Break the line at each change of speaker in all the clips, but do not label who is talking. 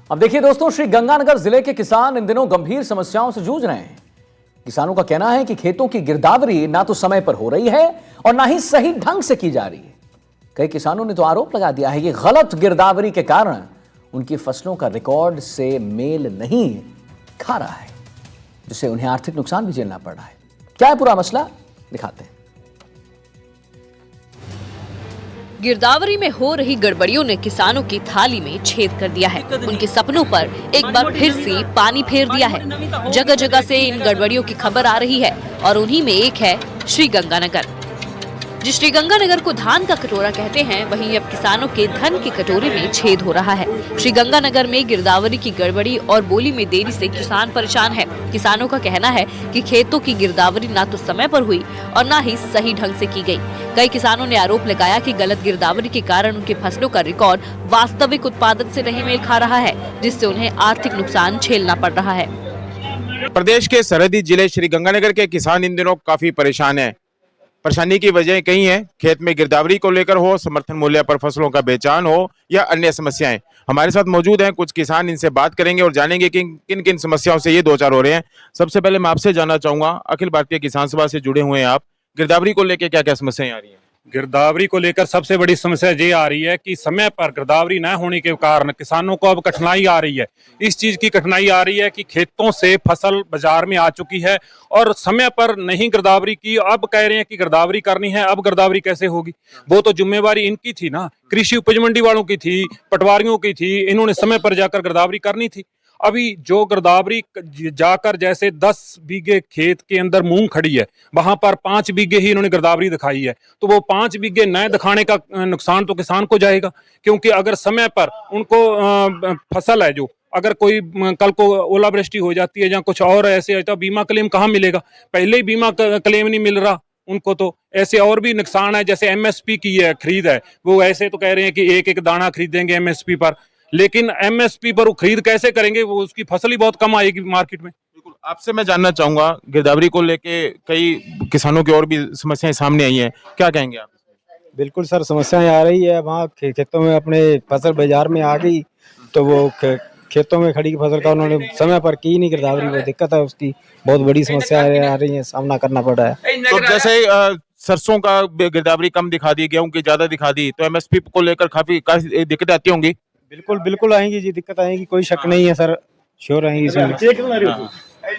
अब देखिए दोस्तों, श्री गंगानगर जिले के किसान इन दिनों गंभीर समस्याओं से जूझ रहे हैं। किसानों का कहना है कि खेतों की गिरदावरी ना तो समय पर हो रही है और ना ही सही ढंग से की जा रही है। कई किसानों ने तो आरोप लगा दिया है कि गलत गिरदावरी के कारण उनकी फसलों का रिकॉर्ड से मेल नहीं खा रहा है, जिससे उन्हें आर्थिक नुकसान भी झेलना पड़ रहा है। क्या है पूरा मसला, दिखाते हैं।
गिरदावरी में हो रही गड़बड़ियों ने किसानों की थाली में छेद कर दिया है। उनके सपनों पर एक बार फिर से पानी फेर दिया है। जगह जगह से इन गड़बड़ियों की खबर आ रही है और उन्हीं में एक है श्री गंगानगर। जिस श्री गंगानगर को धान का कटोरा कहते हैं, वहीं अब किसानों के धन के कटोरे में छेद हो रहा है। श्री गंगानगर में गिरदावरी की गड़बड़ी और बोली में देरी से किसान परेशान है। किसानों का कहना है कि खेतों की गिरदावरी ना तो समय पर हुई और ना ही सही ढंग से की गई। कई किसानों ने आरोप लगाया कि गलत गिरदावरी के कारण उनकी फसलों का रिकॉर्ड वास्तविक उत्पादन से नहीं मेल खा रहा है, जिससे उन्हें आर्थिक नुकसान झेलना पड़ रहा है।
प्रदेश के सरहदी जिले श्री गंगानगर के किसान इन दिनों काफी परेशान हैं। परेशानी की वजह कई हैं। खेत में गिरदावरी को लेकर हो, समर्थन मूल्य पर फसलों का बेचान हो या अन्य समस्याएं। हमारे साथ मौजूद हैं कुछ किसान, इनसे बात करेंगे और जानेंगे कि किन किन समस्याओं से ये दो चार हो रहे हैं। सबसे पहले मैं आपसे जानना चाहूंगा, अखिल भारतीय किसान सभा से जुड़े हुए हैं आप, गिरदावरी को लेकर क्या क्या समस्याएं आ रही हैं?
गिरदावरी को लेकर सबसे बड़ी समस्या ये आ रही है कि समय पर गिरदावरी न होने के कारण किसानों को अब कठिनाई आ रही है। इस चीज की कठिनाई आ रही है कि खेतों से फसल बाजार में आ चुकी है और समय पर नहीं गिरदावरी की। अब कह रहे हैं कि गिरदावरी करनी है, अब गिरदावरी कैसे होगी? वो तो जिम्मेवारी इनकी थी ना, कृषि उपज मंडी वालों की थी, पटवारियों की थी। इन्होंने समय पर जाकर गिरदावरी करनी थी। अभी जो गिरदावरी जाकर, जैसे 10 बीघे खेत के अंदर मूंग खड़ी है, वहां पर 5 बीघे ही इन्होंने गिरदावरी दिखाई है, तो वो 5 बीघे न दिखाने का नुकसान तो किसान को जाएगा। क्योंकि अगर समय पर उनको फसल है जो, अगर कोई कल को ओलावृष्टि हो जाती है या कुछ और ऐसे तो बीमा क्लेम कहाँ मिलेगा? पहले ही बीमा क्लेम नहीं मिल रहा उनको। तो ऐसे और भी नुकसान है, जैसे एमएसपी की है खरीद है, वो ऐसे तो कह रहे हैं कि एक एक दाना खरीदेंगे एमएसपी पर, लेकिन एमएसपी पर वो खरीद कैसे करेंगे? वो उसकी फसल ही बहुत कम आएगी मार्केट में।
बिल्कुल, आपसे मैं जानना चाहूंगा, गिरदावरी को लेके कई किसानों की और भी समस्याएं सामने आई हैं, क्या कहेंगे आप?
बिल्कुल सर, समस्याएं आ रही है। वहाँ खेतों में अपने फसल बाजार में आ गई तो वो खेतों में खड़ी फसल का उन्होंने समय पर की नहीं गिरदावरी, वो दिक्कत है, उसकी बहुत बड़ी समस्या आ रही है, सामना करना पड़ रहा है।
तो जैसे सरसों का गिरदावरी कम दिखा दी, गेहूं की ज्यादा दिखा दी, तो एमएसपी को लेकर काफी दिक्कतें आती होंगी।
बिल्कुल बिल्कुल आएंगी जी, दिक्कत आएंगी, कोई शक नहीं है सर, श्योर आएंगी इसमें।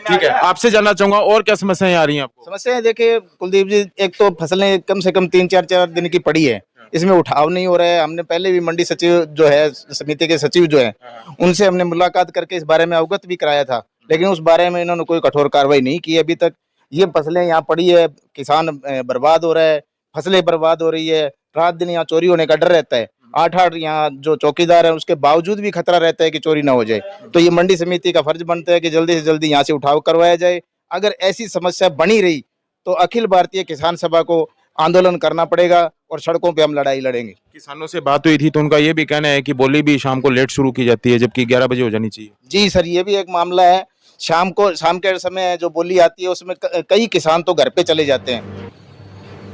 ठीक है, आपसे जानना चाहूंगा और क्या समस्याएं आ रही हैं आपको?
समस्याएं देखिए कुलदीप जी, एक तो फसलें कम से कम 3-4 दिन की पड़ी है, इसमें उठाव नहीं हो रहा है। हमने पहले भी मंडी सचिव जो है, समिति के सचिव जो है, उनसे हमने मुलाकात करके इस बारे में अवगत भी कराया था, लेकिन उस बारे में इन्होंने कोई कठोर कार्रवाई नहीं की अभी तक। ये फसलें यहाँ पड़ी है, किसान बर्बाद हो रहा है, फसलें बर्बाद हो रही है, रात दिन यहाँ चोरी होने का डर रहता है। 8-8 यहाँ जो चौकीदार है, उसके बावजूद भी खतरा रहता है कि चोरी ना हो जाए। तो ये मंडी समिति का फर्ज बनता है कि जल्दी से जल्दी यहाँ से उठाव करवाया जाए। अगर ऐसी समस्या बनी रही तो अखिल भारतीय किसान सभा को आंदोलन करना पड़ेगा और सड़कों पे हम लड़ाई लड़ेंगे।
किसानों से बात हुई थी तो उनका ये भी कहना है कि बोली भी शाम को लेट शुरू की जाती है, जबकि 11 बजे हो जानी चाहिए।
जी सर, ये भी एक मामला है। शाम के समय जो बोली आती है उसमें कई किसान तो घर पे चले जाते हैं।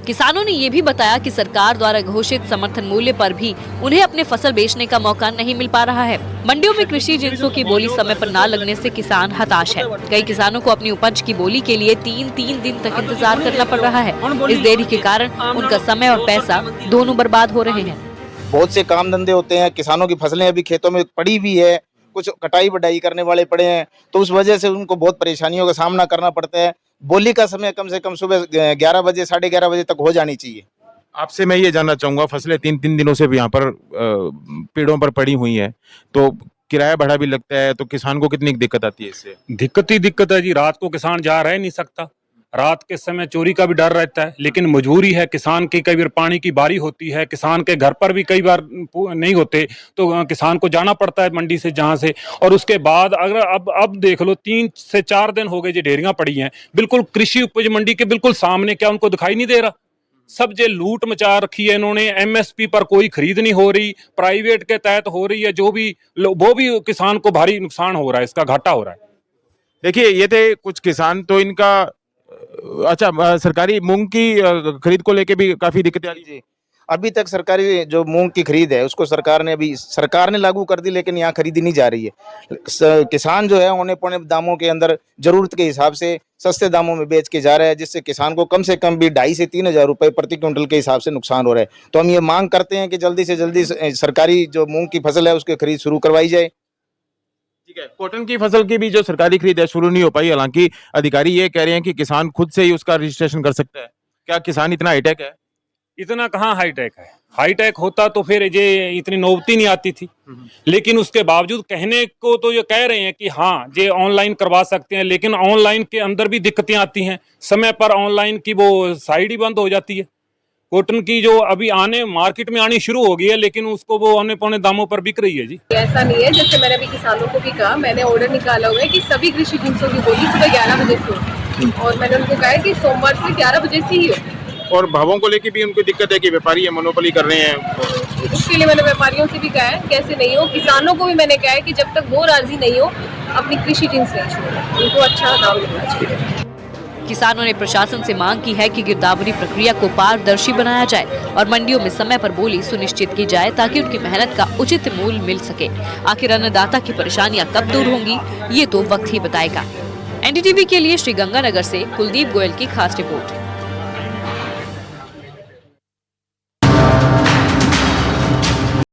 किसानों ने ये भी बताया कि सरकार द्वारा घोषित समर्थन मूल्य पर भी उन्हें अपने फसल बेचने का मौका नहीं मिल पा रहा है। मंडियों में कृषि जिन्सों की बोली समय पर न लगने से किसान हताश है। कई किसानों को अपनी उपज की बोली के लिए 3-3 दिन तक इंतजार करना पड़ रहा है। इस देरी के कारण उनका समय और पैसा दोनों बर्बाद हो रहे हैं।
बहुत से काम धंधे होते हैं, किसानों की फसलें अभी खेतों में पड़ी भी है, कुछ कटाई बढ़ाई करने वाले पड़े हैं, तो उस वजह से उनको बहुत परेशानियों का सामना करना पड़ता है। बोली का समय कम से कम सुबह 11 बजे 11:30 बजे तक हो जानी चाहिए।
आपसे मैं ये जानना चाहूंगा, फसलें 3-3 दिनों से भी यहाँ पर पेड़ों पर पड़ी हुई हैं, तो किराया भाड़ा भी लगता है, तो किसान को कितनी दिक्कत आती है इससे?
दिक्कत ही दिक्कत है जी। रात को किसान जा रह नहीं सकता, रात के समय चोरी का भी डर रहता है, लेकिन मजबूरी है किसान की। कई बार पानी की बारी होती है, किसान के घर पर भी कई बार नहीं होते, तो किसान को जाना पड़ता है मंडी से जहां से। और उसके बाद अगर अब देख लो 3 से 4 दिन हो गए जी ढेरियां पड़ी हैं, बिल्कुल कृषि उपज मंडी के बिल्कुल सामने। क्या उनको दिखाई नहीं दे रहा? सब जे लूट मचा रखी है इन्होंने। एमएसपी पर कोई खरीद नहीं हो रही, प्राइवेट के तहत हो रही है, जो भी वो भी किसान को भारी नुकसान हो रहा है, इसका घाटा हो रहा है।
देखिए, ये थे कुछ किसान। तो इनका अच्छा, सरकारी मूंग की खरीद को लेके भी काफी दिक्कतें आ रही है।
अभी तक सरकारी जो मूंग की खरीद है उसको सरकार ने लागू कर दी, लेकिन यहाँ खरीदी नहीं जा रही है। किसान जो है औने पौने दामों के अंदर जरूरत के हिसाब से सस्ते दामों में बेच के जा रहा है, जिससे किसान को कम से कम भी 2,500 से 3,000 रुपए प्रति क्विंटल के हिसाब से नुकसान हो रहा है। तो हम ये मांग करते हैं कि जल्दी से जल्दी सरकारी जो मूंग की फसल है उसकी खरीद शुरू करवाई जाए।
ठीक है, कॉटन की फसल की भी जो सरकारी खरीद है शुरू नहीं हो पाई, हालांकि अधिकारी ये कह रहे हैं कि किसान खुद से ही उसका रजिस्ट्रेशन कर सकता है। क्या किसान इतना हाईटेक है?
इतना कहाँ हाईटेक है? हाईटेक होता तो फिर ये इतनी नौबती नहीं आती थी। लेकिन उसके बावजूद कहने को तो ये कह रहे हैं कि हाँ ये ऑनलाइन करवा सकते हैं, लेकिन ऑनलाइन के अंदर भी दिक्कतें आती हैं। समय पर ऑनलाइन की वो साइट ही बंद हो जाती है। कॉटन की जो अभी आने मार्केट में आनी शुरू हो गई है, लेकिन उसको वो औने पौने दामों पर बिक रही है जी।
ऐसा नहीं है, जैसे मैंने अभी किसानों को भी कहा, मैंने ऑर्डर निकाला हुआ है कि सभी कृषि जिनसों की बोली सुबह 11 बजे से होगी, और मैंने उनको कहा है कि सोमवार से 11 बजे से ही होगी।
और भावों को लेके भी उनको दिक्कत है कि व्यापारी ये मोनोपोली कर रहे हैं।
उसके लिए मैंने व्यापारियों से भी कहा है कैसे नहीं हो, किसानों को भी मैंने कहा है कि जब तक वो राजी नहीं हो अपनी कृषि जिन्स नहीं छोड़ना, उनको अच्छा दाम मिलना चाहिए।
किसानों ने प्रशासन से मांग की है कि गिरदावरी प्रक्रिया को पारदर्शी बनाया जाए और मंडियों में समय पर बोली सुनिश्चित की जाए ताकि उनकी मेहनत का उचित मूल्य मिल सके। आखिर अन्नदाता की परेशानियां कब दूर होंगी ये तो वक्त ही बताएगा। एनडीटीवी के लिए श्रीगंगानगर से कुलदीप गोयल की खास रिपोर्ट।